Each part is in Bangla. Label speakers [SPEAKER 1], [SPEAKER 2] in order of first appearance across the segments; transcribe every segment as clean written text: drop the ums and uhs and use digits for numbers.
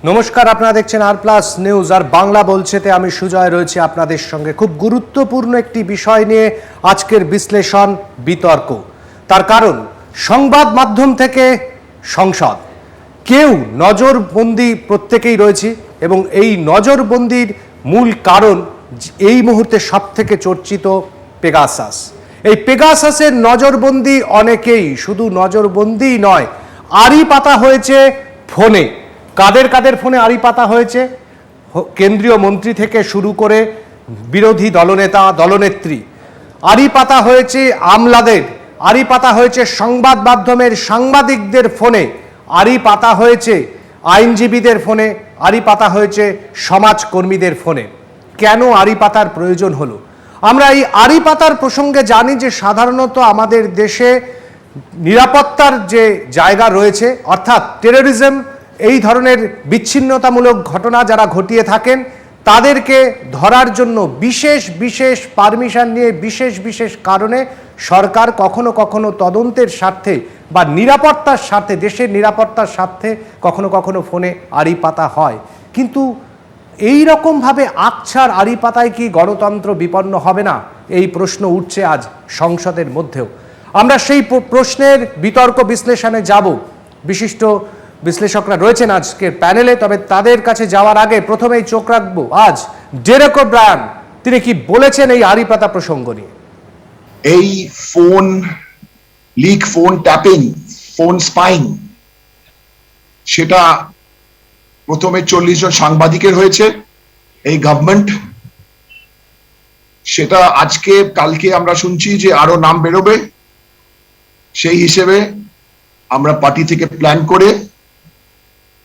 [SPEAKER 1] নমস্কার, আপনারা দেখছেন আর প্লাস নিউজ আর বাংলা বলছেতে আমি সুজয় রয়েছি আপনাদের সঙ্গে। খুব গুরুত্বপূর্ণ একটি বিষয় নিয়ে আজকের বিশ্লেষণ বিতর্ক। তার কারণ সংবাদ মাধ্যম থেকে সংসদ কেউ নজরবন্দি প্রত্যেকেই রয়েছে এবং এই নজরবন্দির মূল কারণ এই মুহূর্তে সবথেকে চর্চিত পেগাসাস। এই পেগাসাসের নজরবন্দি অনেকেই শুধু নজরবন্দি নয়, আড়ি পাতা হয়েছে ফোনে। কাদের কাদের ফোনে আড়ি পাতা হয়েছে? কেন্দ্রীয় মন্ত্রী থেকে শুরু করে বিরোধী দলনেতা দলনেত্রী। আড়ি পাতা হয়েছে আমলাদের, আড়ি পাতা হয়েছে সংবাদ মাধ্যমের সাংবাদিকদের ফোনে, আড়ি পাতা হয়েছে আইনজীবীদের ফোনে, আড়ি পাতা হয়েছে সমাজকর্মীদের ফোনে। কেন আড়ি পাতার প্রয়োজন হলো? আমরা এই আড়ি পাতার প্রসঙ্গে জানি যে সাধারণত আমাদের দেশে নিরাপত্তার যে জায়গা রয়েছে, অর্থাৎ টেরোরিজম, এই ধরনের বিচ্ছিন্নতামূলক ঘটনা যারা ঘটিয়ে থাকেন তাদেরকে ধরার জন্য বিশেষ বিশেষ পারমিশন নিয়ে বিশেষ বিশেষ কারণে সরকার কখনো কখনো তদন্তের স্বার্থে বা নিরাপত্তার স্বার্থে, দেশের নিরাপত্তার স্বার্থে কখনো কখনো ফোনে আড়ি পাতা হয়। কিন্তু এই রকমভাবে আকছার আড়ি পাতায় কি গণতন্ত্র বিপন্ন হবে না? এই প্রশ্ন উঠছে আজ সংসদের মধ্যেও। আমরা সেই প্রশ্নের বিতর্ক বিশ্লেষণে যাব। বিশিষ্ট বিশ্লেষকরা রয়েছেন আজকের প্যানেলে, তবে তাদের কাছে যাওয়ার আগে প্রথমেই চোখ রাখবো আজ ডেরেক ওব্রায়ান, তিনি কি বলেছেন এই আড়ি পাতা প্রসঙ্গ নিয়ে।
[SPEAKER 2] এই phone leak, phone tapping, phone spying, সেটা প্রথমে 40 জন সাংবাদিকের হয়েছে এই গভর্নমেন্ট। সেটা আজকে কালকে আমরা শুনছি যে আরো নাম বেরোবে। সেই হিসেবে আমরা পার্টি থেকে প্ল্যান করে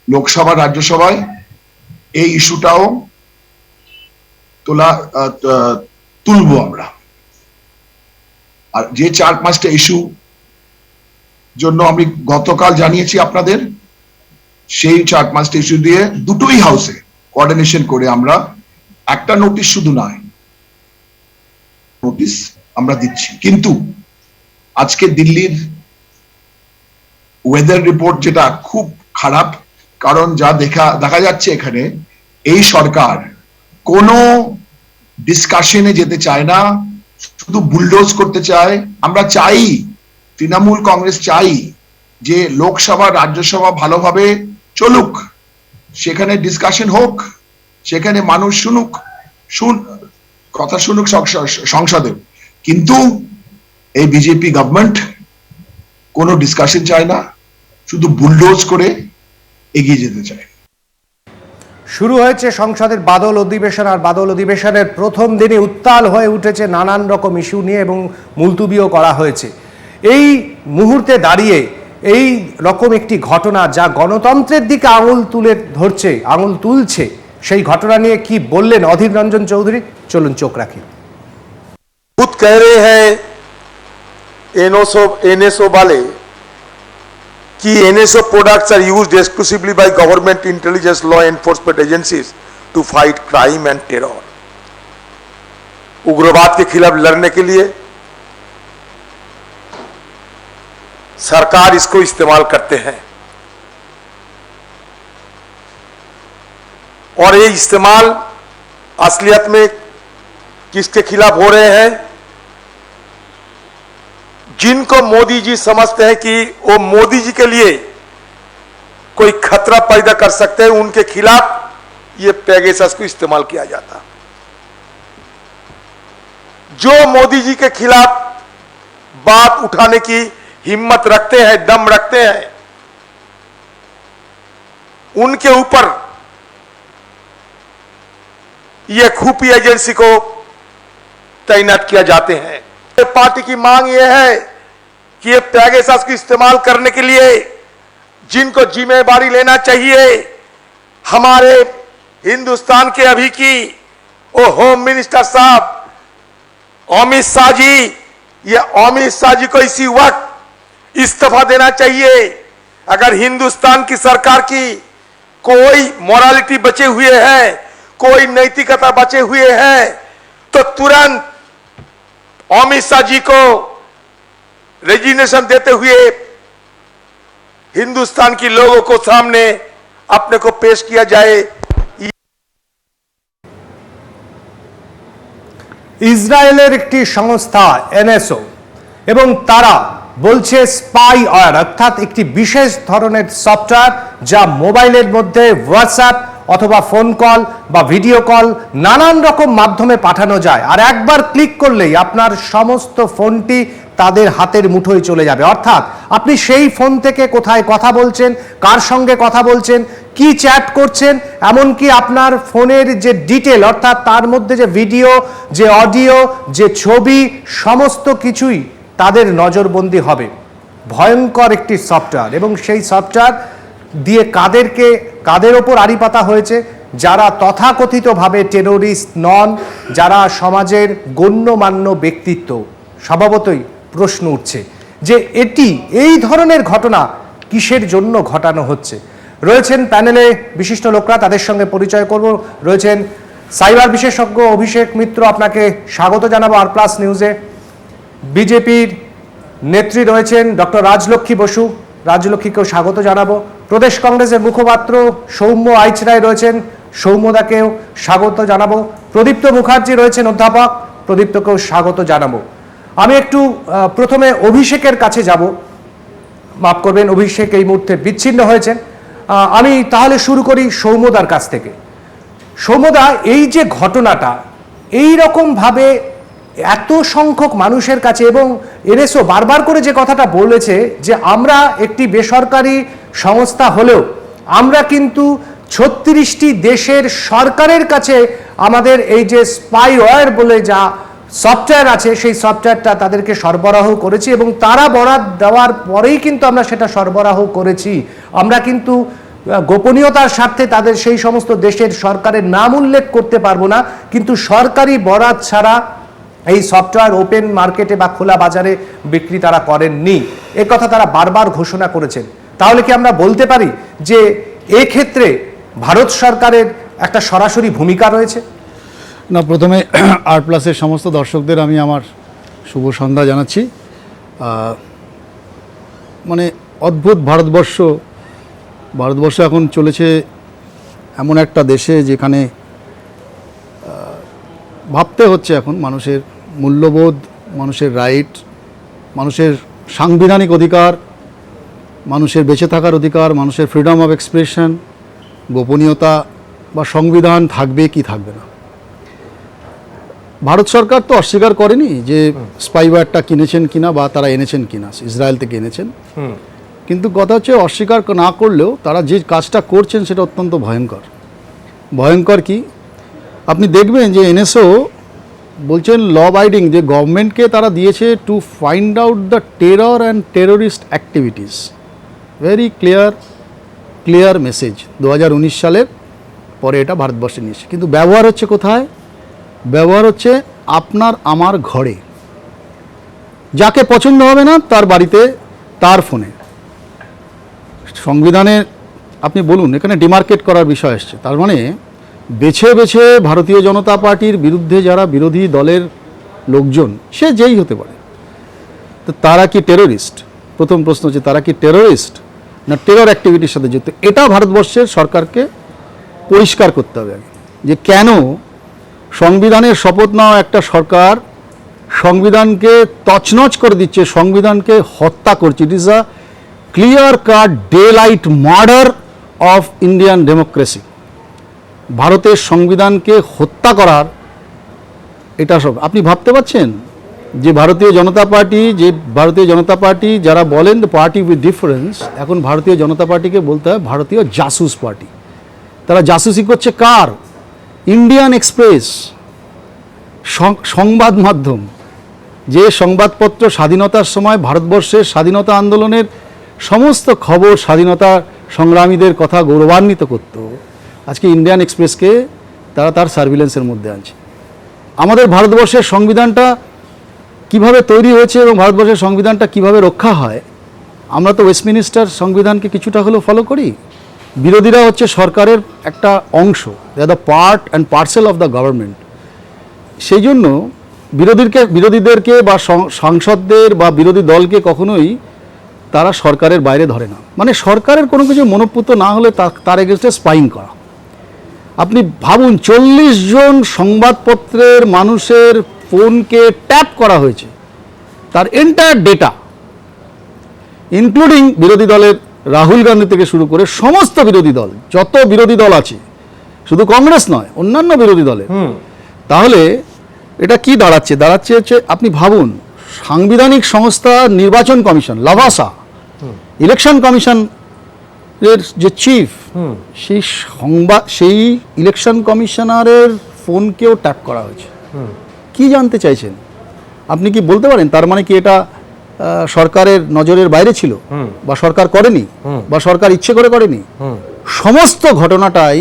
[SPEAKER 2] লোকসভা রাজ্যসভায় এই ইস্যুটাও তুলবো আমরা। আর যে 4-5টা ইস্যু জন্য আমি গতকাল জানিয়েছি আপনাদের, সেই 4-5টা ইস্যু দিয়ে দুটোই হাউসে কোঅর্ডিনেশন করে আমরা একটা নোটিশ, শুধু নয় নোটিশ আমরা দিচ্ছি। কিন্তু আজকে দিল্লির ওয়েদার রিপোর্ট যেটা খুব খারাপ, কারণ যা দেখা যাচ্ছে এখানে এই সরকার কোনো ডিসকাশনে যেতে চায় না, শুধু বুলডোজ করতে চায়। আমরা চাই, তৃণমূল কংগ্রেস চাই যে লোকসভা রাজ্যসভা ভালোভাবে চলুক, সেখানে ডিসকাশন হোক, সেখানে মানুষ কথা শুনুক সংসদে। কিন্তু এই বিজেপি গভর্নমেন্ট কোনো ডিসকাশন চায় না, শুধু বুলডোজ করে এগিয়ে যেতে চায়।
[SPEAKER 1] শুরু হয়েছে সংসদের বাদল অধিবেশন, আর বাদল অধিবেশনের প্রথম দিনে উত্তাল হয়ে উঠেছে নানান রকম ইস্যু নিয়ে এবং মুলতুবিও করা হয়েছে। এই মুহূর্তে দাঁড়িয়ে এই রকম একটি ঘটনা যা গণতন্ত্রের দিকে আঙুল তুলছে, সেই ঘটনা নিয়ে কি বললেন অধীর রঞ্জন চৌধুরী? চলুন চোখ রাখি।
[SPEAKER 3] खुद कह रहे हैं एनएसओ वाले कि NSO products are used exclusively by government intelligence law enforcement agencies to fight crime and terror. उग्रवाद के खिलाफ लड़ने के लिए सरकार इसको इस्तेमाल करते हैं और ये इस्तेमाल असलियत में किसके खिलाफ हो रहे हैं? जिनको मोदी जी समझते हैं कि वो मोदी जी के लिए कोई खतरा पैदा कर सकते हैं, उनके खिलाफ ये पेगासस को इस्तेमाल किया जाता। जो मोदी जी के खिलाफ बात उठाने की हिम्मत रखते हैं, दम रखते हैं, उनके ऊपर ये खुफिया एजेंसी को तैनात किया जाते हैं। पार्टी की मांग यह है कि ये पेगासस को इस्तेमाल करने के लिए जिनको जिम्मेदारी लेना चाहिए, हमारे हिंदुस्तान के अभी की वो होम मिनिस्टर साहब अमित शाह जी, ये अमित शाह जी को इसी वक्त इस्तीफा देना चाहिए। अगर हिंदुस्तान की सरकार की कोई मोरालिटी बचे हुए है, कोई नैतिकता बचे हुए हैं, तो तुरंत अमित शाह जी को रेजिग्नेशन देते हुए हिंदुस्तान के लोगों को सामने अपने को पेश किया जाए।
[SPEAKER 1] ইসরায়েলের একটি সংস্থা এনএসও এবং তারা বলছে স্পাইওয়্যার অর্থাৎ একটি বিশেষ ধরনের সফটওয়্যার যা মোবাইলের মধ্যে হোয়াটসঅ্যাপ অথবা ফোন কল বা ভিডিও কল নানান রকম মাধ্যমে পাঠানো যায়, আর একবার ক্লিক করলেই আপনার সমস্ত ফোনটি তাদের হাতের মুঠোয় চলে যাবে। অর্থাৎ আপনি সেই ফোন থেকে কোথায় কথা বলছেন, কার সঙ্গে কথা বলছেন, কি চ্যাট করছেন, এমনকি আপনার ফোনের যে ডিটেল অর্থাৎ তার মধ্যে যে ভিডিও, যে অডিও, যে ছবি, সমস্ত কিছুই তাদের নজরবন্দি হবে। ভয়ঙ্কর একটি সফটওয়্যার, এবং সেই সফটওয়্যার দিয়ে কাদের ওপর আড়ি পাতা হয়েছে? যারা তথাকথিতভাবে টেরোরিস্ট নন, যারা সমাজের গণ্যমান্য ব্যক্তিত্ব। স্বভাবতই প্রশ্ন উঠছে যে এই ধরনের ঘটনা কিসের জন্য ঘটানো হচ্ছে। রয়েছেন প্যানেলে বিশিষ্ট লোকরা, তাদের সঙ্গে পরিচয় করব। রয়েছেন সাইবার বিশেষজ্ঞ অভিষেক মিত্র, আপনাকে স্বাগত জানাবো আর প্লাস নিউজে। বিজেপির নেত্রী রয়েছেন ডক্টর রাজলক্ষ্মী বসু, রাজলক্ষ্মীকেও স্বাগত জানাবো। প্রদেশ কংগ্রেসের মুখপাত্র সৌম্য আইচরায় রয়েছেন, সৌম্যদাকেও স্বাগত জানাবো। প্রদীপ্ত মুখার্জি রয়েছেন অধ্যাপক, প্রদীপ্তকেও স্বাগত জানাবো। আমি একটু প্রথমে অভিষেকের কাছে যাব, মাফ করবেন অভিষেক এই মুহূর্তে বিচ্ছিন্ন হয়েছেন। আমি তাহলে শুরু করি সৌম্যদার কাছ থেকে। সৌম্যদা, এই যে ঘটনাটা এই রকম ভাবে এত সংখ্যক মানুষের কাছে, এবং এনএসও বারবার করে যে কথাটা বলেছে যে আমরা একটি বেসরকারি সংস্থা হলেও আমরা কিন্তু 36টি দেশের সরকারের কাছে আমাদের এই যে স্পাইওয়্যার বলে যা সফটওয়্যার আছে সেই সফটওয়্যারটা তাদেরকে সরবরাহ করেছি, এবং তারা বরাত দেওয়ার পরেই কিন্তু আমরা সেটা সরবরাহ করেছি। আমরা কিন্তু গোপনীয়তার স্বার্থে তাদের সেই সমস্ত দেশের সরকারের নাম উল্লেখ করতে পারবো না, কিন্তু সরকারি বরাত ছাড়া এই সফটওয়্যার ওপেন মার্কেটে বা খোলা বাজারে বিক্রি তারা করেননি, এ কথা তারা বারবার ঘোষণা করেছেন। তাহলে কি আমরা বলতে পারি যে এক্ষেত্রে ভারত সরকারের একটা সরাসরি ভূমিকা রয়েছে?
[SPEAKER 4] না, প্রথমে আর প্লাসের সমস্ত দর্শকদের আমি আমার শুভ সন্ধ্যা জানাচ্ছি। মানে অদ্ভুত ভারতবর্ষ এখন চলেছে এমন একটা দেশে যেখানে ভাবতে হচ্ছে এখন মানুষের মূল্যবোধ, মানুষের রাইট, মানুষের সাংবিধানিক অধিকার, মানুষের বেঁচে থাকার অধিকার, মানুষের ফ্রিডম অফ এক্সপ্রেশন, গোপনীয়তা বা সংবিধান থাকবে কি থাকবে না। ভারত সরকার তো অস্বীকার করেনি যে স্পাইওয়্যারটা কিনেছেন কিনা বা তারা এনেছেন কিনা, ইসরায়েল থেকে এনেছেন। কিন্তু কথা হচ্ছে অস্বীকার না করলেও তারা যে কাজটা করছেন সেটা অত্যন্ত ভয়ঙ্কর। কি আপনি দেখবেন যে এনএসও বলছেন ল অ্যাবাইডিং, যে গভর্নমেন্টকে তারা দিয়েছে to find out the terror and terrorist activities. Very clear message 2019 সালের পরে এটা ভারতবর্ষে নিয়েছে। কিন্তু ব্যবহার হচ্ছে কোথায়? ব্যবহার হচ্ছে আপনার আমার ঘরে, যাকে পছন্দ হবে না তার বাড়িতে, তার ফোনে। সংবিধানে আপনি বলুন, এখানে ডিমার্কেট করার বিষয় আসছে। তার মানে বেছে বেছে ভারতীয় জনতা পার্টির বিরুদ্ধে যারা বিরোধী দলের লোকজন, সে যেই হতে পারে, তো তারা কি টেররিস্ট? প্রথম প্রশ্ন হচ্ছে তারা কি টেররিস্ট না টেরর অ্যাক্টিভিটির সাথে যুক্ত? এটা ভারতবর্ষের সরকারকে পরিষ্কার করতে হবে আগে, যে কেন সংবিধানের শপথ নেওয়া একটা সরকার সংবিধানকে তছনছ করে দিচ্ছে, সংবিধানকে হত্যা করছে। It is a clear cut day light murder of Indian democracy. ভারতের সংবিধানকে হত্যা করার এটা সব আপনি ভাবতে পারছেন যে ভারতীয় জনতা পার্টি যারা বলেন দ্য পার্টি উইথ ডিফারেন্স, এখন ভারতীয় জনতা পার্টিকে বলতে হয় ভারতীয় জাসুস পার্টি। তারা জাসুসি করছে কার? ইন্ডিয়ান এক্সপ্রেস সংবাদ মাধ্যম, যে সংবাদপত্র স্বাধীনতার সময় ভারতবর্ষের স্বাধীনতা আন্দোলনের সমস্ত খবর, স্বাধীনতা সংগ্রামীদের কথা গৌরবান্বিত করত, আজকে ইন্ডিয়ান এক্সপ্রেসকে তারা তার সার্ভিলেন্সের মধ্যে আনছে। আমাদের ভারতবর্ষের সংবিধানটা কিভাবে তৈরি হয়েছে এবং ভারতবর্ষের সংবিধানটা কিভাবে রক্ষা হয়, আমরা তো ওয়েস্টমিনিস্টার সংবিধানকে কিছুটা হলেও ফলো করি। বিরোধীরা হচ্ছে সরকারের একটা অংশ, they are the part and parcel of the government. সেই জন্য বিরোধীদেরকে বা সাংসদদের বা বিরোধী দলকে কখনোই তারা সরকারের বাইরে ধরে না, মানে সরকারের কোনো কিছু মনোপুত না হলে তার এগেনস্টে স্পাইং করা। আপনি ভাবুন 40 জন সংবাদপত্রের মানুষের ফোনকে ট্যাপ করা হয়েছে, তার এন্টায়ার ডেটা, ইনক্লুডিং বিরোধী দলের রাহুল গান্ধী থেকে শুরু করে সমস্ত বিরোধী দল, যত বিরোধী দল আছে, শুধু কংগ্রেস নয় অন্যান্য বিরোধী দলের। তাহলে এটা কি দাঁড়াচ্ছে? হচ্ছে আপনি ভাবুন, সাংবিধানিক সংস্থা নির্বাচন কমিশন, লাভাসা, ইলেকশন কমিশন এর যে চিফ, সেই ইলেকশন কমিশনারের ফোনকেও ট্যাপ করা হয়েছে। কি জানতে চাইছেন আপনি? কি বলতে পারেন তার মানে কি এটা সরকারের নজরের বাইরে ছিল, বা সরকার করেনি, বা সরকার ইচ্ছে করে করেনি? সমস্ত ঘটনাটাই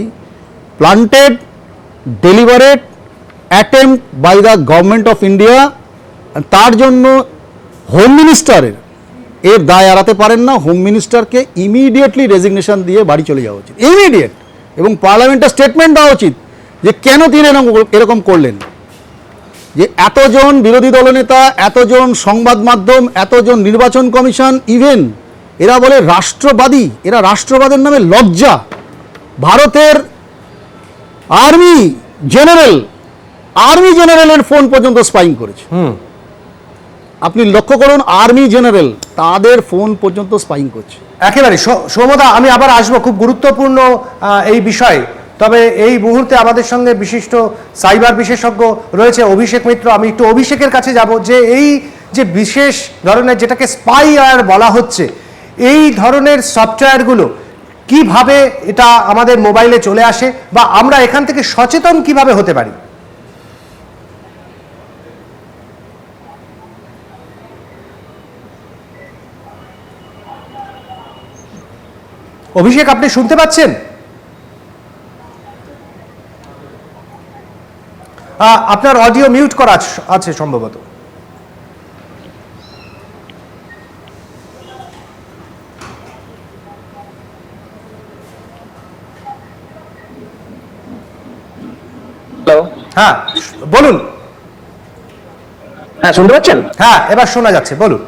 [SPEAKER 4] planted, deliberate attempt by the government of India. তার জন্য হোম মিনিস্টারের এর দায় এড়াতে পারেন না। হোম মিনিস্টারকে ইমিডিয়েটলি রেজিগনেশন দিয়ে বাড়ি চলে যাওয়া উচিত, ইমিডিয়েট, এবং পার্লামেন্টের স্টেটমেন্ট দেওয়া উচিত যে কেন তিনি এরকম করলেন। যে এতজন বিরোধী দলনেতা, এতজন সংবাদ মাধ্যম, এতজন নির্বাচন কমিশন, ইভেন এরা বলে রাষ্ট্রবাদী, এরা রাষ্ট্রবাদের নামে লজ্জা। ভারতের আর্মি জেনারেলের ফোন পর্যন্ত স্পাইং করেছে। আপনি লক্ষ্য করুন, আর্মি জেনারেল তাদের ফোন পর্যন্ত স্পাইং করছে।
[SPEAKER 1] একেবারে সৌমদা, আমি আবার আসবো, খুব গুরুত্বপূর্ণ এই বিষয়। তবে এই মুহূর্তে আমাদের সঙ্গে বিশিষ্ট সাইবার বিশেষজ্ঞ রয়েছে অভিষেক মিত্র। আমি একটু অভিষেকের কাছে যাব, যে এই যে বিশেষ ধরনের যেটাকে স্পাইওয়্যার বলা হচ্ছে, এই ধরনের সফটওয়্যারগুলো কিভাবে এটা আমাদের মোবাইলে চলে আসে, বা আমরা এখান থেকে সচেতন কিভাবে হতে পারি? অভিষেক, আপনি শুনতে পাচ্ছেন? আপনার অডিও মিউট করা আছে সম্ভবত।
[SPEAKER 5] হ্যালো,
[SPEAKER 1] হ্যাঁ বলুন।
[SPEAKER 5] হ্যাঁ শুনতে পাচ্ছেন?
[SPEAKER 1] হ্যাঁ এবার শোনা যাচ্ছে, বলুন।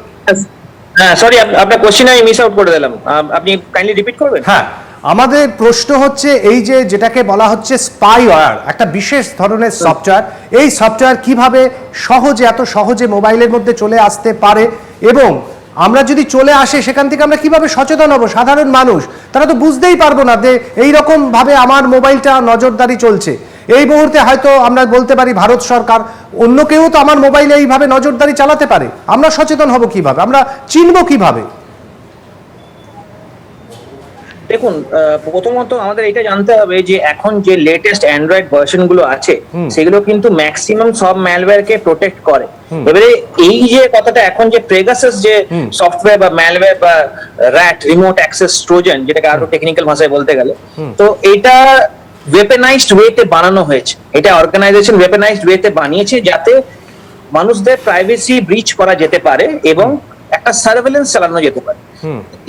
[SPEAKER 5] হ্যাঁ সরি, আপনার কোশ্চেন আমি মিস আউট করে দিলাম, আপনি কাইন্ডলি রিপিট করবেন?
[SPEAKER 1] হ্যাঁ, আমাদের প্রশ্ন হচ্ছে এই যে যেটাকে বলা হচ্ছে স্পাইওয়্যার, একটা বিশেষ ধরনের সফটওয়্যার, এই সফটওয়্যার কিভাবে এত সহজে মোবাইলের মধ্যে চলে আসতে পারে, এবং আমরা যদি চলে আসে সেখান থেকে আমরা কিভাবে সচেতন হব? সাধারণ মানুষ তারা তো বুঝতেই পারবো না যে এইরকম ভাবে আমার মোবাইলটা নজরদারি চলছে। এই মুহূর্তে হয়তো আমরা বলতে পারি ভারত সরকার, অন্য কেউ তো আমার মোবাইলে এইভাবে নজরদারি চালাতে পারে। আমরা সচেতন হব কিভাবে? আমরা চিনব কিভাবে?
[SPEAKER 5] দেখুন, প্রথমত আমাদের এটা জানতে হবে যে এখন যে লেটেস্ট অ্যান্ড্রয়েড ভার্সন গুলো আছে সেগুলো কিন্তু ম্যাক্সিমাম সব ম্যালওয়্যার কে প্রোটেক্ট করে। এবারে এই যে কথাটা, এখন যে পেগাসাস যে সফটওয়্যার বা ম্যালওয়্যার বা র্যাট, রিমোট অ্যাক্সেস ট্রোজান, যেটাকে আরো টেকনিক্যাল ভাষায় বলতে গেলে, তো এটা ওয়েপেনাইজড ওয়েতে বানানো হয়েছে। এটা অর্গানাইজেশন ওয়েপেনাইজড ওয়েতে বানিয়েছে যাতে মানুষদের প্রাইভেসি ব্রিচ করা যেতে পারে এবং একটা সার্ভেলেন্স চালানো যেতে পারে।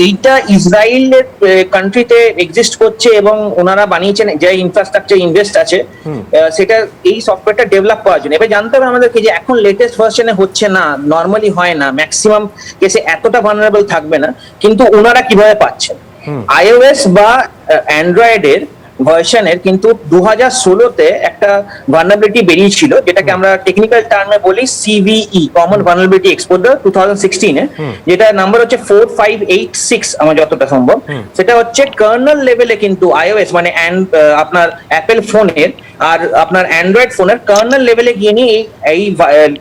[SPEAKER 5] এইটা ইসরায়েলের কান্ট্রিতে এক্সিস্ট করছে এবং ওনারা বানিয়েছেন, যে ইনফ্রাস্ট্রাকচার ইনভেস্ট আছে সেটা এই সফটওয়্যারটা ডেভেলপ করার জন্য। এবার জানতে হবে আমাদেরকে যে এখন লেটেস্ট ভার্সনে হচ্ছে না, নর্মালি হয় না, ম্যাক্সিমাম কেসে এতটা ভালনারেবল থাকবে না, কিন্তু ওনারা কিভাবে পাচ্ছেন? আইওএস বা অ্যান্ড্রয়েডের ভার্সনের কিন্তু 2016-তে একটা ভালনারেবিলিটি বেরিয়েছিল, যেটাকে আমরা টেকনিক্যাল টার্মে বলি সিভিই, কমন ভালনারেবিলিটি এক্সপোজার 2016-এ, যেটা নাম্বার হচ্ছে 4586 আমার যতটা সম্ভব। সেটা হচ্ছে কার্নেল লেভেলে কিন্তু আইওএস মানে আপনার অ্যাপেল ফোনের আর আপনার অ্যান্ড্রয়েড ফোনের কার্নেল লেভেলে গিয়ে নিয়ে এই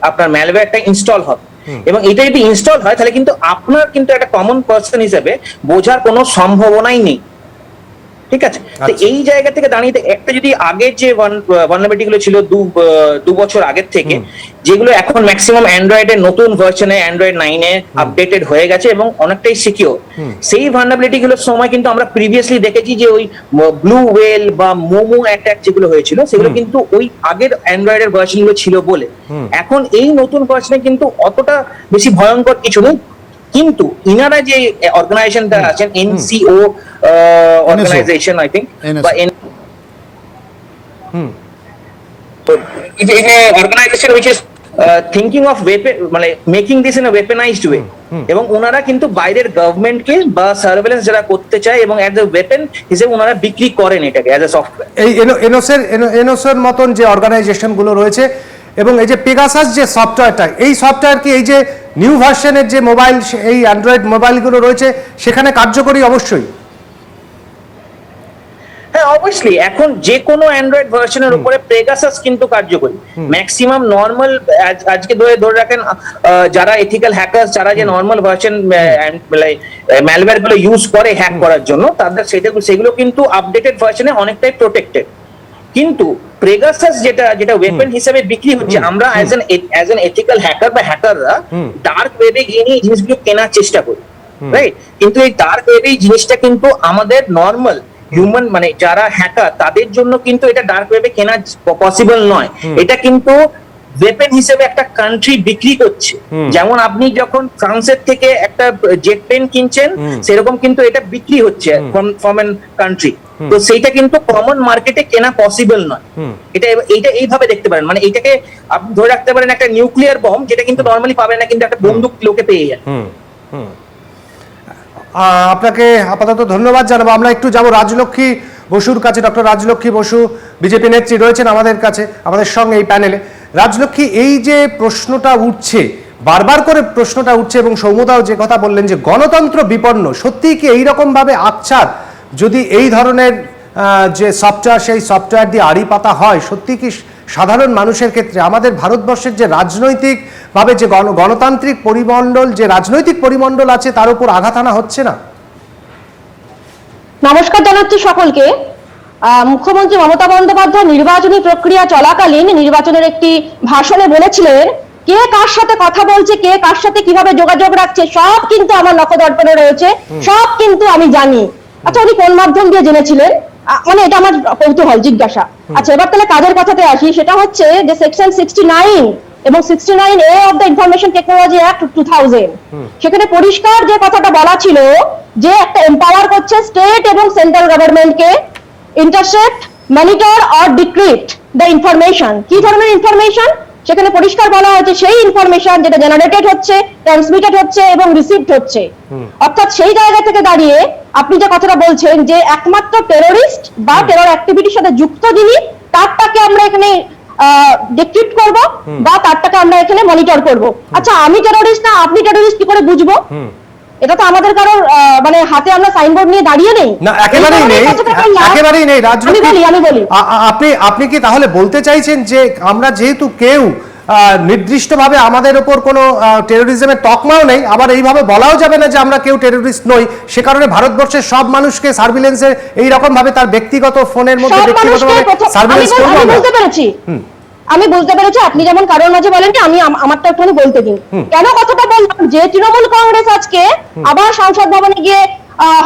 [SPEAKER 5] আপনার ম্যালওয়্যারটা ইনস্টল হবে। এবং এটা যদি ইনস্টল হয় তাহলে কিন্তু আপনার কিন্তু একটা কমন পার্সন হিসেবে বোঝার কোনো সম্ভাবনাই নেই। ঠিক আছে, তো এই জায়গা থেকে দাঁড়িয়ে একটা যদি আগের যে ভালনারেবিলিটি গুলো ছিল 2 বছর আগের থেকে, যেগুলো এখন ম্যাক্সিমাম অ্যান্ড্রয়েডের নতুন ভার্সনে অ্যান্ড্রয়েড 9-এ আপডেটেড হয়ে গেছে এবং অনেকটাই সিকিউর, সেই ভালনারেবিলিটি গুলোর সময় কিন্তু আমরা প্রিভিয়াসলি দেখেছি যে ওই ব্লু ওয়েল বা মোমো অ্যাটাক যেগুলো হয়েছিল সেগুলো কিন্তু ওই আগের অ্যান্ড্রয়েডের ভার্সন গুলো ছিল বলে। এখন এই নতুন ভার্সনে কিন্তু অতটা বেশি ভয়ঙ্কর কিছু নেই, কিন্তু ইনারা যে অর্গানাইজেশনটা আছেন এনসিও অর্গানাইজেশন আই থিংক, বা organization which is thinking of weapon, মানে making this in a weaponised way, এবং ওনারা কিন্তু বাইরের গভর্নমেন্টকে বা সার্ভেলেন্স যারা করতে চায় এবং অ্যাজ এ ওয়েপন হিসেবে ওনারা বিক্রি করেন এটাকে অ্যাজ এ সফটওয়্যার।
[SPEAKER 1] এই এনোসের মতন যে অর্গানাইজেশন গুলো রয়েছে এবং এই যে পেগাসাস যে সফটওয়্যারটা, এই সফটওয়্যার কি এই যে নিউ ভার্সনের যে মোবাইল, এই অ্যান্ড্রয়েড মোবাইলগুলো রয়েছে সেখানে কার্যকরী? অবশ্যই
[SPEAKER 5] হ্যাঁ, অবভিয়াসলি এখন যে কোনো অ্যান্ড্রয়েড ভার্সনের উপরে পেগাসাস কিন্তু কার্যকরী। ম্যাক্সিমাম নর্মাল আজকে ধরে রাখেন যারা এথিক্যাল হ্যাকার্স, যারা যে নর্মাল ভার্সন ম্যালওয়্যার গুলো ইউজ করে হ্যাক করার জন্য, তাদের সেগুলো কিন্তু আপডেটেড ভার্সনে অনেকটাই প্রোটেক্টেড। কিন্তু পেগাসাস যেটা ওয়েপন হিসেবে বিক্রি হচ্ছে, আমরা অ্যাজ অ্যান এথিক্যাল হ্যাকার বা হ্যাকাররা ডার্ক ওয়েবে গিয়ে এই জিনিসগুলো কেনার চেষ্টা করি, রাইট? কিন্তু এই ডার্ক ওয়েবে এই জিনিসটা কিন্তু আমাদের নর্মাল হিউম্যান মানে যারা হ্যাকার তাদের জন্য কিন্তু এটা ডার্ক ওয়েবে কেনা পসিবল নয়। এটা কিন্তু ওয়েপন হিসেবে একটা কান্ট্রি বিক্রি করছে। যেমন আপনি যখন ফ্রান্সের থেকে একটা জেট প্লেন কিনছেন, সেরকম কিন্তু এটা বিক্রি হচ্ছে ফ্রম এন কান্ট্রি। তো সেইটা কিন্তু কমন মার্কেটে কেনা পসিবল নয়। এটা এইভাবে দেখতে পারেন, মানে এটাকে আপনি ধরে রাখতে পারেন একটা নিউক্লিয়ার বম, যেটা কিন্তু নর্মালি পাবেন না, কিন্তু একটা বন্দুক লোকে পেয়ে যায়।
[SPEAKER 1] আপনাকে আপাতত ধন্যবাদ জানাবো। আমরা একটু যাব রাজলক্ষ্মী বসুর কাছে। ডক্টর রাজলক্ষ্মী বসু বিজেপি নেত্রী রয়েছেন আমাদের কাছে, আমাদের সঙ্গে এই প্যানেলে। রাজলক্ষ্মী, এই যে প্রশ্নটা উঠছে, বারবার করে প্রশ্নটা উঠছে, এবং সৌম্যদাও যে কথা বললেন যে গণতন্ত্র বিপন্ন, সত্যিই কি এইরকম ভাবে আচ্ছা যদি এই ধরনের যে সফটওয়্যার, সেই সফটওয়্যার দিয়ে আড়ি পাতা হয়, সত্যি কি সাধারণ মানুষের ক্ষেত্রে আমাদের ভারতবর্ষের যে রাজনৈতিক ভাবে যে গণতান্ত্রিক পরিমণ্ডল, যে রাজনৈতিক পরিমণ্ডল আছে, তার উপর আঘাত আনা হচ্ছে না?
[SPEAKER 6] নমস্কার জানাচ্ছি সকলকে। মুখ্যমন্ত্রী মমতা বন্দ্যোপাধ্যায় নির্বাচনী প্রক্রিয়া চলাকালীন নির্বাচনের একটি ভাষণে বলেছিলেন, কে কার সাথে কথা বলছে, কে কার সাথে কিভাবে যোগাযোগ রাখছে, সব কিন্তু আমার নখদর্পণে রয়েছে, সব কিন্তু আমি জানি। আচ্ছা, উনি কোন মাধ্যম দিয়ে জেনেছিলেন? মানে এটা আমার কৌতূহল, জিজ্ঞাসা। আচ্ছা, এবার তাহলে কাজের কথাতে আসি। সেটা হচ্ছে যে সেকশন 69 এবং 69A of the information technology act 2000, সেখানে পরিষ্কার যে কথাটা বলা ছিল যে একটা এম্পাওয়ার করছে স্টেট এবং সেন্ট্রাল গভর্নমেন্টকে intercept, monitor or decrypt the information. কি ধরনের ইনফরমেশন? সেখানে পরিষ্কার বলা হয়েছে সেই ইনফরমেশন যেটা জেনারেটেড হচ্ছে, ট্রান্সমিটেড হচ্ছে এবং রিসিভড হচ্ছে। অর্থাৎ সেই জায়গা থেকে দাঁড়িয়ে আপনি যে কথাটা বলছেন যে একমাত্র টেররিস্ট বা টেরর অ্যাক্টিভিটির সাথে যুক্ত যিনি, তারটাকে আমরা এখানে ডিক্রিপ্ট করব বা তারটাকে আমরা এখানে মনিটর করব। আচ্ছা, আমি টেররিস্ট না আপনি টেররিস্ট কি করে বুঝবো? এটা তো আমাদের কারোর মানে হাতে আমরা সাইনবোর্ড নিয়ে দাঁড়িয়ে নেই
[SPEAKER 1] না, একেবারেই নেই, একেবারেই নেই।
[SPEAKER 6] আমি বলি
[SPEAKER 1] আপনি কি তাহলে বলতে চাইছেন যে আমরা যেহেতু কেউ নির্দিষ্টভাবে আমাদের উপর কোনো টেরোরিজমের তকমাও নেই, আবার এইভাবে বলাও যাবে না যে আমরা কেউ টেরোরিস্ট নই, সে কারণে ভারতবর্ষের সব মানুষকে সার্ভিলেন্সের এইরকম ভাবে তার ব্যক্তিগত ফোনের মধ্যে ব্যক্তিগতভাবে সার্ভিলেন্স করব?
[SPEAKER 6] আমি বুঝতে পেরেছি আপনি যেমন কারোর মাঝে বলেন, আমি আমারটা একটু বলতে দিন। কেন কথাটা বললাম? যে তৃণমূল কংগ্রেস আজকে আবার সংসদ ভবনে গিয়ে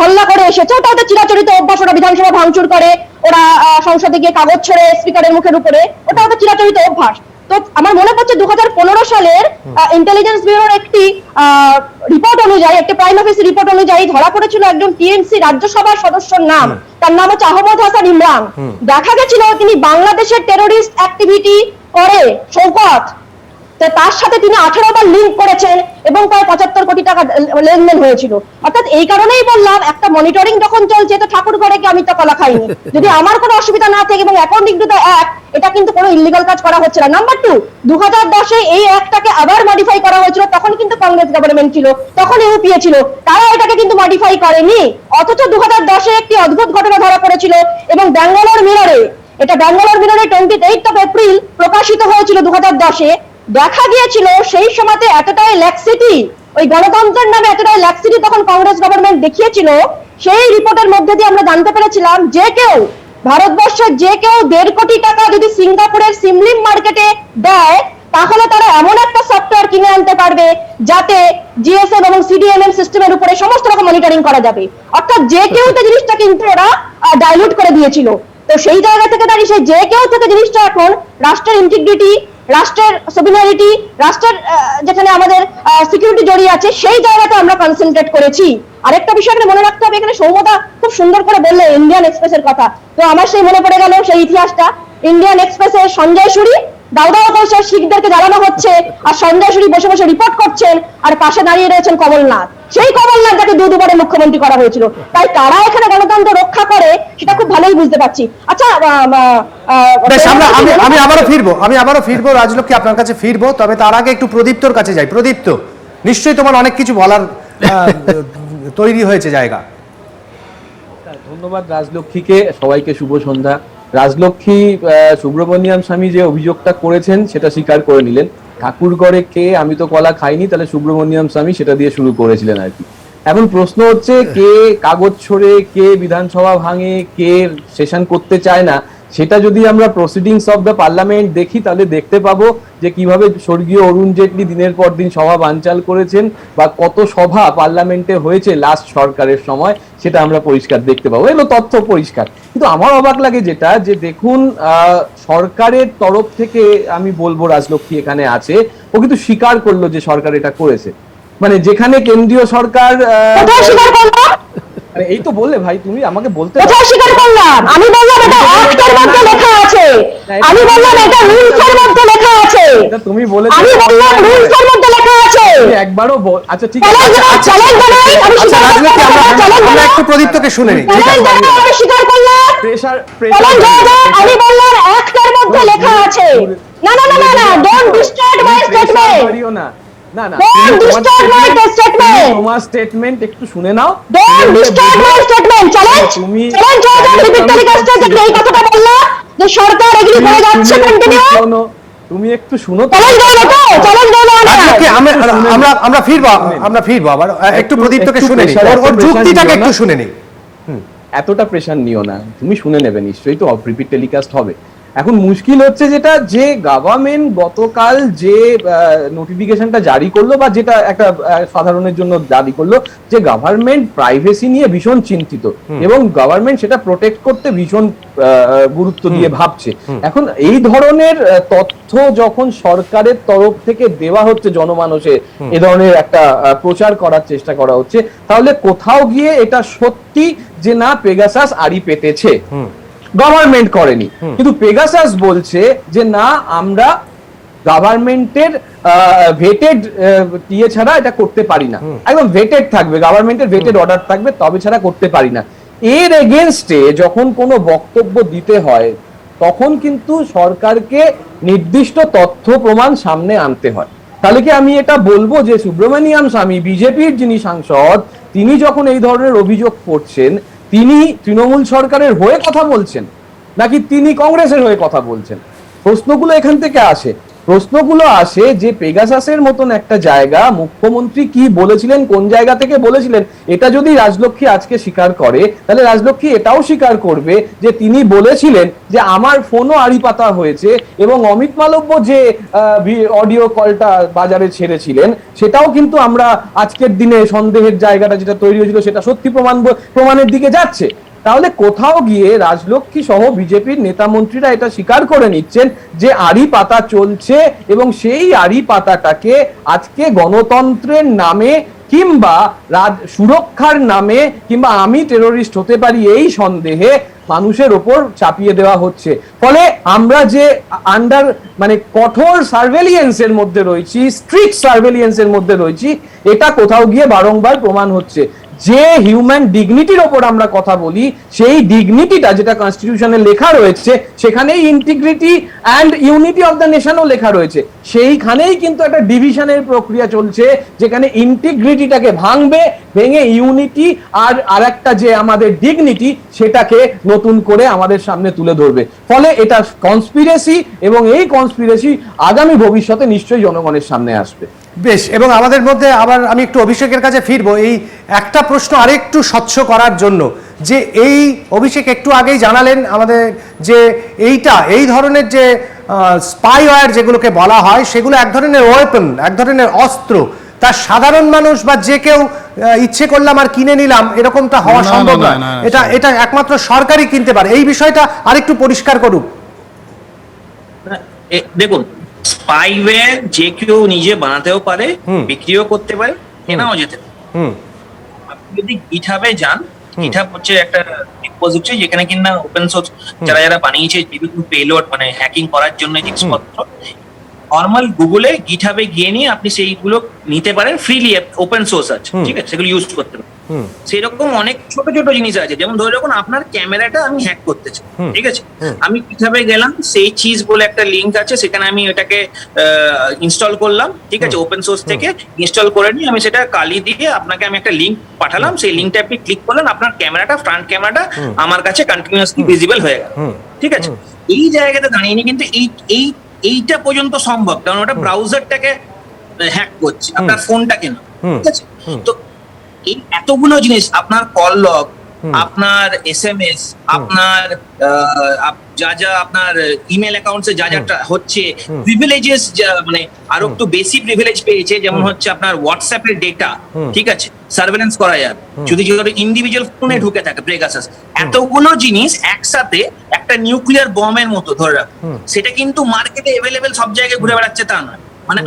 [SPEAKER 6] হল্লা করে এসেছে, ওটা ওদের চিরাচরিত অভ্যাস। ওরা বিধানসভা ভাঙচুর করে, ওরা সংসদে গিয়ে কাগজ ছেড়ে স্পিকারের মুখের উপরে, ওটা ওদের চিরাচরিত অভ্যাস। তো আমার মনে পড়ছে 2015 সালের ইন্টেলিজেন্স ব্যুরোর একটি রিপোর্ট অনুযায়ী, একটি প্রাইম অফিস রিপোর্ট অনুযায়ী ধরা পড়েছিল একজন টিএমসি রাজ্যসভার সদস্যর নাম, তার নাম হচ্ছে আহমদ হাসান ইমরান। দেখা গেছিল তিনি বাংলাদেশের টেরোরিস্ট অ্যাক্টিভিটি করে শৌকত, তার সাথে তিনি 18 বার লিঙ্ক করেছেন এবং প্রায় 75 কোটি টাকা লেনদেন হয়েছিল। অর্থাৎ এই কারণেই বললাম, একটা মনিটরিং যখন চলছে, তো ঠাকুর ঘরে কি আমি তো কলা খাইনি, যদি আমার কোনো অসুবিধা না থাকে এবং অ্যাকর্ডিং টু দ্য অ্যাক্ট এটা কিন্তু কোনো ইলিগাল কাজ করা হচ্ছে না। নাম্বার 2, 2010-এ এই অ্যাক্টটাকে আবার মডিফাই করা হয়েছিল, তখন কিন্তু কংগ্রেস গভর্নমেন্ট ছিল, তখন ইউপিএ ছিল, তারা এটাকে কিন্তু মডিফাই করেনি। অথচ 2010-এ একটি অদ্ভুত ঘটনা ধরা পড়েছিল এবং ব্যাঙ্গালোর মিররে, এটা ব্যাঙ্গালোর মিররে 28 এপ্রিল প্রকাশিত হয়েছিল 2010-এ। দেখা গিয়েছিল সেই সময়তে এতটাই ল্যাক্সিটি, ওই গণতন্ত্রের নামে এতটাই ল্যাক্সিটি তখন কংগ্রেস গভর্নমেন্ট দেখিয়েছিল। সেই রিপোর্টের মধ্যে দিয়ে আমরা জানতে পেরেছিলাম যে কেউ ভারতবর্ষের যে কেউ 1.5 কোটি টাকা যদি সিঙ্গাপুরের সিমলিম মার্কেটে দেয়, তাহলে তারা এমন একটা সফটওয়্যার কিনে আনতে পারবে যাতে জিএসএম এবং সিডিএমএম সিস্টেমের উপরে সমস্ত রকম মনিটরিং করা যাবে। অর্থাৎ যে কেউ তো জিনিসটা কিন্তু ওরা ডাইলুট করে দিয়েছিল। তো সেই জায়গা থেকে দাঁড়িয়ে সেই যে কেউ থেকে জিনিসটা এখন রাষ্ট্রের ইন্টিগ্রিটি, রাষ্ট্রের সবিনারিটি, রাষ্ট্রের যেখানে আমাদের সিকিউরিটি জড়িয়ে আছে, সেই জায়গাতে আমরা কনসেন্ট্রেট করেছি। আরেকটা বিষয় এখানে মনে রাখতে হবে, এখানে সৌম্যদা খুব সুন্দর করে বললে ইন্ডিয়ান এক্সপ্রেসের কথা, তো আমার সেই মনে পড়ে গেল সেই ইতিহাসটা। ইন্ডিয়ান এক্সপ্রেসের সঞ্জয় সুরি দাও দাও করছে, শিখদেরকে জ্বালানো হচ্ছে, আর সঞ্জয় সুরি বসে বসে রিপোর্ট করছেন, আর পাশে দাঁড়িয়ে রয়েছেন কমলনাথ, সেই কমলনাথ যাকে দুবারে মুখ্যমন্ত্রী করা হয়েছিল। তাই তারা এখানে গণতন্ত্র রক্ষা করে সেটা খুব ভালোই বুঝতে পারছি। আচ্ছা,
[SPEAKER 1] বেশ, আমি আবারও ফিরবো রাজলক্ষ্মী, আপনার কাছে ফিরবো, তবে তার আগে একটু প্রদীপ্তর কাছে যাই। প্রদীপ্ত, নিশ্চয়ই তোমার অনেক কিছু বলার তৈরি হয়েছে জায়গা।
[SPEAKER 7] ধন্যবাদ রাজলক্ষ্মীকে, সবাইকে শুভ সন্ধ্যা। রাজলক্ষ্মী সুব্রমণিয়াম স্বামী যে অভিযোগটা করেছেন সেটা স্বীকার করে নিলেন। ঠাকুরগড়ে কে আমি তো কলা খাইনি, তাহলে সুব্রমণিয়াম স্বামী সেটা দিয়ে শুরু করেছিলেন আর কি। এখন প্রশ্ন হচ্ছে কে কাগজ ছড়ে, কে বিধানসভা ভাঙে, কে সেশন করতে চায় না, সেটা যদি আমরা প্রসিডিংস অফ দ্য পার্লামেন্ট দেখি তাহলে দেখতে পাবো যে কিভাবে স্বর্গীয় অরুণ জেটলি দিনের পর দিন সভা বানচাল করেছেন, বা কত সভা পার্লামেন্টে হয়েছে লাস্ট সরকারের সময়, সেটা আমরা পরিষ্কার দেখতে পাবো। এগুলো তথ্য পরিষ্কার। কিন্তু আমার অবাক লাগে যেটা, যে দেখুন সরকারের তরফ থেকে আমি বলবো রাজলক্ষ্মী এখানে আছে, ও কিন্তু স্বীকার করলো যে সরকার এটা করেছে। মানে যেখানে কেন্দ্রীয় সরকার এই তো বললে ভাই, তুমি আমাকে বলতে
[SPEAKER 6] স্বীকার করলাম, আমি বললাম এটা অ্যাক্টের মধ্যে লেখা আছে, আমি বললাম এটা রুলসের মধ্যে লেখা আছে,
[SPEAKER 7] তুমি বলে
[SPEAKER 6] আমি বললাম রুলসের মধ্যে লেখা আছে।
[SPEAKER 7] একবারও আচ্ছা ঠিক
[SPEAKER 6] আছে,
[SPEAKER 1] আচ্ছা রাজলক্ষ্মী, আমরা একটু প্রদীপ্তকে শুনে নিই।
[SPEAKER 6] আমি স্বীকার করলাম, আমি বললাম অ্যাক্টের মধ্যে লেখা আছে। না না না না, ডোন্ট ডিস্টার্ব মাই স্টেটমেন্ট।
[SPEAKER 7] না না,
[SPEAKER 6] Don't disturb my statement.
[SPEAKER 7] তোমার স্টেটমেন্ট একটু শুনে নাও।
[SPEAKER 6] Don't disturb my statement. Challenge repeat টেলিকাস্টে যে এই কথাটা বললা যে সরকার এগ্রি করে যাচ্ছে কন্টিনিউ।
[SPEAKER 7] তুমি একটু শুনো।
[SPEAKER 6] চ্যালেঞ্জ দাও না।
[SPEAKER 1] রাজলক্ষ্মী, আমরা ফিরবো আবার, একটু প্রদীপ্তকে শুনে নিই, ওর যুক্তিটাকে একটু শুনে নিই।
[SPEAKER 7] এতটা প্রেশার নিও না, তুমি শুনে নেবে, নিশ্চয়ই তো রিপিট টেলিকাস্ট হবে। এখন মুশকিল হচ্ছে যেটা, যে গভর্নমেন্ট গতকাল যে নোটিফিকেশনটা জারি করলো, বা যেটা একটা সাধারণের জন্য জারি করলো, যে গভর্নমেন্ট প্রাইভেসি নিয়ে ভীষণ চিন্তিত এবং গভর্নমেন্ট সেটা প্রোটেক্ট করতে ভীষণ গুরুত্ব দিয়ে ভাবছে। এখন এই ধরনের তথ্য যখন সরকারের তরফ থেকে দেওয়া হচ্ছে জনমানসে, এ ধরনের একটা প্রচার করার চেষ্টা করা হচ্ছে, তাহলে কোথাও গিয়ে এটা সত্যি যে না পেগাসাস আড়ি পেতেছে, গভর্নমেন্ট করেনি, কিন্তু পেগাসাস বলছে যে না আমরা গভর্নমেন্টের ভেটেড ইয়ে ছাড়া এটা করতে পারি না, একদম ভেটেড থাকবে, গভর্নমেন্টের ভেটেড অর্ডার থাকবে, তবে ছাড়া করতে পারি না। এর এগেনস্টে যখন কোনো বক্তব্য দিতে হয় তখন কিন্তু সরকারকে নির্দিষ্ট তথ্য প্রমাণ সামনে আনতে হয়। তাহলে কি আমি এটা বলবো যে সুব্রমণিয়াম স্বামী বিজেপির যিনি সাংসদ, তিনি যখন এই ধরনের অভিযোগ করছেন, তিনি তৃণমূল সরকারের হয়ে কথা বলছেন নাকি তিনি কংগ্রেসের হয়ে কথা বলছেন? প্রশ্নগুলো এখান থেকে আসে। প্রশ্নগুলো আসে যে পেগাসাসের মতন একটা জায়গা, মুখ্যমন্ত্রী কি বলেছিলেন, কোন জায়গা থেকে বলেছিলেন, এটা যদি রাজলক্ষ্মী আজকে স্বীকার করে, তাহলে রাজলক্ষ্মী এটাও স্বীকার করবে যে তিনি বলেছিলেন যে আমার ফোনও আড়ি পাতা হয়েছে, এবং অমিত মালব্য যে অডিও কলটা বাজারে ছেড়েছিলেন সেটাও কিন্তু আমরা আজকের দিনে সন্দেহের জায়গাটা যেটা তৈরি হয়েছিল সেটা সত্যি প্রমাণের দিকে যাচ্ছে। তাহলে কোথাও গিয়ে রাজলক্ষ্মী সহ বিজেপির নেতা মন্ত্রীরা এটা স্বীকার করে নিচ্ছেন যে আড়ি পাতা চলছে, এবং সেই আড়ি পাতাটাকে আজকে গণতন্ত্রের নামে কিংবা সুরক্ষার নামে কিংবা আমি টেরোরিস্ট হতে পারি এই সন্দেহে মানুষের ওপর চাপিয়ে দেওয়া হচ্ছে। ফলে আমরা যে আন্ডার মানে কঠোর সার্ভেলিয়েন্সের মধ্যে রয়েছি, স্ট্রিক্ট সার্ভেলিয়েন্সের মধ্যে রয়েছি, এটা কোথাও গিয়ে বারংবার প্রমাণ হচ্ছে। যে হিউম্যান ডিগনিটির ওপর আমরা কথা বলি, সেই ডিগনিটিটা যেটা কনস্টিটিউশনে লেখা রয়েছে, সেখানেই integrity and unity of the নেশনও লেখা রয়েছে, সেইখানেই কিন্তু একটা ডিভিশনের প্রক্রিয়া চলছে, যেখানে ইন্টিগ্রিটিটাকে ভেঙে ইউনিটি আর একটা যে আমাদের ডিগনিটি সেটাকে নতুন করে আমাদের সামনে তুলে ধরবে। ফলে এটা কনস্পিরেসি, এবং এই কনস্পিরেসি আগামী ভবিষ্যতে নিশ্চয়ই জনগণের সামনে আসবে।
[SPEAKER 1] বেশ, এবং আমাদের মধ্যে আবার আমি একটু অভিষেকের কাছে ফিরবো এই একটা প্রশ্ন আরেকটু স্বচ্ছ করার জন্য, যে এই অভিষেক একটু আগেই জানালেন আমাদের যে এই ধরনের যে স্পাইওয়্যার যেগুলোকে বলা হয় সেগুলো এক ধরনের ওয়েপন, এক ধরনের অস্ত্র, তার সাধারণ মানুষ বা যে কেউ ইচ্ছে করলাম আর কিনে নিলাম এরকমটা হওয়া সম্ভব নয়, এটা একমাত্র সরকারই কিনতে পারে। এই বিষয়টা আরেকটু পরিষ্কার করুন।
[SPEAKER 5] দেখুন, স্পাইওয়্যার যে কেউ নিজে বানাতেও পারে, বিক্রিও করতে পারে, কেনাও যেতে পারে। আপনি যদি গিটহাবে যান GitHub হচ্ছে একটা রিপোজিটরি যেখানে কিনা ওপেন সোর্স যারা বানিয়েছে বিভিন্ন পেলোড মানে হ্যাকিং করার জন্য জিনিসপত্র, নর্মাল গুগলে গিটহাবে গিয়ে নিয়ে আপনি সেইগুলো নিতে পারেন, ফ্রিলি ওপেন সোর্স আছে, ঠিক আছে, সেগুলো ইউজ করতে পারেন। সেরকম অনেক ছোট ছোট জিনিস আছে, যেমন ধরে রাখুন আপনার ক্যামেরাটা আমি হ্যাক করতে চাই, ঠিক আছে, আমি গিটহাবে গেলাম, সেই চিজ বলে একটা লিঙ্ক আছে, সেখানে আমি এটাকে ইনস্টল করলাম, ঠিক আছে, ওপেন সোর্স থেকে ইনস্টল করে নিয়ে আমি সেটা কালি দিয়ে আপনাকে আমি একটা লিঙ্ক পাঠালাম, সেই লিঙ্কটা আপনি ক্লিক করলেন, আপনার ক্যামেরাটা, ফ্রন্ট ক্যামেরাটা আমার কাছে কন্টিনিউয়াসলি ভিজিবল হয়ে গেল, ঠিক আছে। এই জায়গাতে দাঁড়িয়ে কিন্তু এইটা পর্যন্ত সম্ভব, কারণ ওটা ব্রাউজারটাকে হ্যাক করছে, আপনার ফোনটাকে না, ঠিক আছে। তো এই এতগুলো জিনিস, আপনার কল লগ, আপনার SMS, আপনার যা আপনার ইমেল অ্যাকাউন্টসে যা হচ্ছে, প্রিভিলেজেস মানে আরো একটু বেশি প্রিভিলেজ পেয়েছে, যেমন হচ্ছে আপনার হোয়াটসঅ্যাপের ডেটা, ঠিক আছে, সার্ভেলেন্স করা যাবে যদি ইন্ডিভিজুয়াল ফোনে ঢুকে থাকে পেগাসাস। এতগুলো জিনিস একসাথে একটা নিউক্লিয়ার বমের মতো ধরে রাখুন, সেটা কিন্তু মার্কেটে অ্যাভেলেবেল সব জায়গায় ঘুরে বেড়াচ্ছে তা নয়, মানে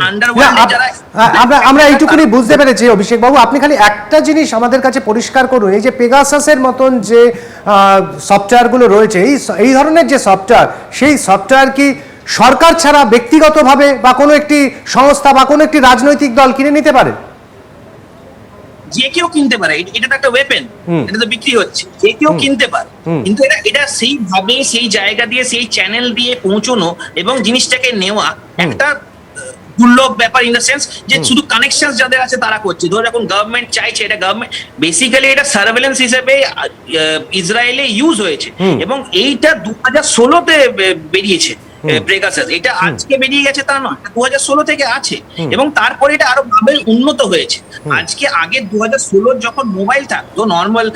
[SPEAKER 1] আমরা এইটুকুনি বুঝতে পেরেছি। অভিষেক বাবু, আপনি খালি একটা জিনিস আমাদের কাছে পরিষ্কার করুন, এই যে পেগাসাসের মতন যে সফটওয়্যারগুলো রয়েছে, এই ধরনের যে সফটওয়্যার, সেই সফটওয়্যার কি সরকার ছাড়া ব্যক্তিগতভাবে বা কোনো একটি সংস্থা বা কোনো একটি রাজনৈতিক দল কিনে নিতে পারে?
[SPEAKER 5] যে কেউ কিনতে পারে, এটা তো একটা ওয়েপেন, এটা তো বিক্রি হচ্ছে, যে কেউ কিনতে পারে, কিন্তু এটা সেইভাবে সেই জায়গা দিয়ে সেই চ্যানেল দিয়ে পৌঁছানো এবং জিনিসটাকে নেওয়া একটা দুর্লভ ব্যাপার, ইন দ্য সেন্স যে শুধু কানেকশন যাদের আছে তারা করছে। ধরো এখন গভর্নমেন্ট চাইছে, এটা গভর্নমেন্ট বেসিক্যালি এটা সার্ভেলেন্স হিসেবে ইসরায়েলে ইউজ হয়েছে, এবং এইটা 2016-তে বেরিয়েছে পেগাসাস, এটা আজকে বেরিয়ে গেছে তা নয়, 2016 থেকে আছে, এবং তারপরে এটা আরো ভাবে উন্নত হয়েছে। আজকে আগে 2016 যখন মোবাইল থাকতো, নর্মাল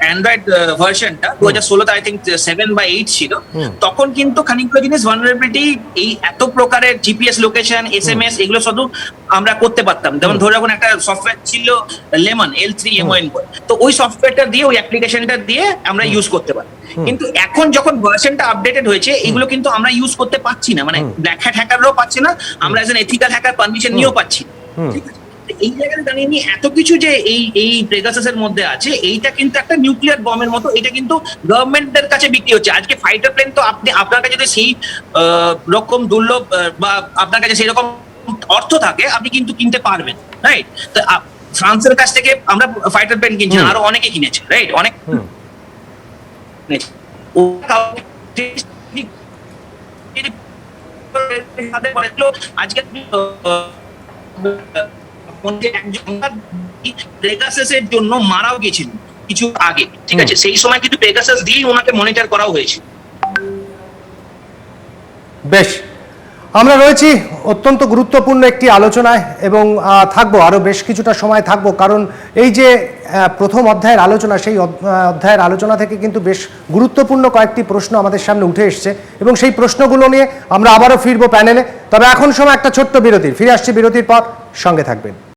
[SPEAKER 5] অ্যান্ড্রয়েড ভার্সনটা 2016-তে আই থিঙ্ক 7 বা 8 ছিল, তখন কিন্তু খানিকগুলো জিনিস ভালনারেবিলিটি, এই এত প্রকারের জিপিএস লোকেশন, SMS, এগুলো শুধু আমরা করতে পারতাম। যেমন ধরে রাখুন একটা সফটওয়্যার ছিল লেমন, L3MON, তো ওই সফটওয়্যারটা দিয়ে, ওই অ্যাপ্লিকেশনটা দিয়ে আমরা ইউজ করতে পারি। কিন্তু এখন যখন ভার্সনটা আপডেটেড হয়েছে, এগুলো কিন্তু আমরা ইউজ করতে পারছি না, মানে ব্ল্যাক হ্যাট হ্যাকাররাও পাচ্ছে না, আমরা age N ethical hacker permission নিয়েও পাচ্ছি, ঠিক আছে। এই জায়গায় দাঁড়িয়ে নিয়ে এত কিছু যে এই পেগাসাসের মধ্যে আছে, এইটা কিন্তু একটা নিউক্লিয়ার বমের মতো, এটা কিন্তু গভর্নমেন্টের কাছে বিক্রি হচ্ছে। আজকে ফাইটার প্লেন তো আপনার কাছে যদি সেই রকম দুর্লভ বা আপনার কাছে সেই রকম অর্থ থাকে, আপনি কিন্তু কিনতে পারবেন, রাইট। তো ফ্রান্সের কাছ থেকে আমরা ফাইটার প্লেন কিনছি, আরো অনেকে কিনেছে, রাইট, অনেক আজকে পেগাসাসের জন্য মারাও গেছিল কিছু আগে, ঠিক আছে, সেই সময় কিন্তু পেগাসাস দিয়েই ওনাকে মনিটর করাও হয়েছে।
[SPEAKER 1] বেশ, আমরা রয়েছি অত্যন্ত গুরুত্বপূর্ণ একটি আলোচনায়, এবং থাকবো আরও বেশ কিছুটা সময় থাকবো, কারণ এই যে প্রথম অধ্যায়ের আলোচনা, সেই অধ্যায়ের আলোচনা থেকে কিন্তু বেশ গুরুত্বপূর্ণ কয়েকটি প্রশ্ন আমাদের সামনে উঠে এসছে, এবং সেই প্রশ্নগুলো নিয়ে আমরা আবারও ফিরবো প্যানেলে। তবে এখন সময় একটা ছোট্ট বিরতির, ফিরে আসছি বিরতির পর, সঙ্গে থাকবেন।